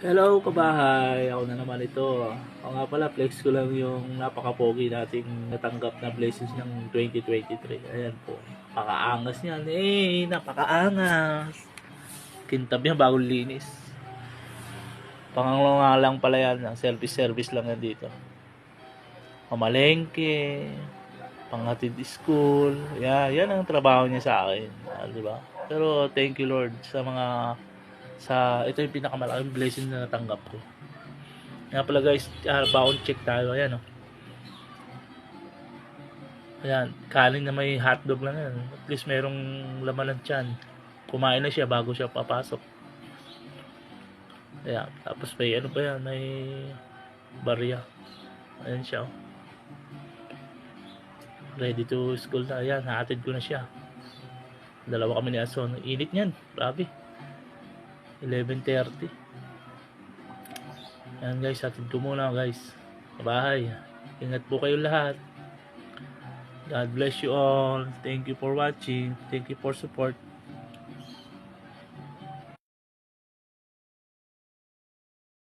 Hello kabahay, ako na naman ito. Ako nga pala, flex ko lang yung napaka-pogi nating natanggap na blessings ng 2023. Ayan po, napakaangas niyan. Napakaangas. Kintab yan bagong linis. Pangangalo nga lang pala yan, service lang yan dito. Pamalengke, panghatid school. Yan ang trabaho niya sa akin. Di ba? Pero thank you Lord ito yung pinakamalaking blessing na natanggap ko. Nga pala guys, baon check tayo. Ayan oh. Ayan, kanin na may hotdog lang yan. At least merong laman ng tiyan. Kumain na siya bago siya papasok. Ayan, tapos may ano pa yan, may barya. Ayan siya oh. Ready to school na. Ayan, hatid ko na siya. Dalawa kami ni Ason. Init niyan, grabe. 11:30. Ayan guys, hatid ko muna guys. Bahay. Ingat po kayo lahat. God bless you all. Thank you for watching. Thank you for support.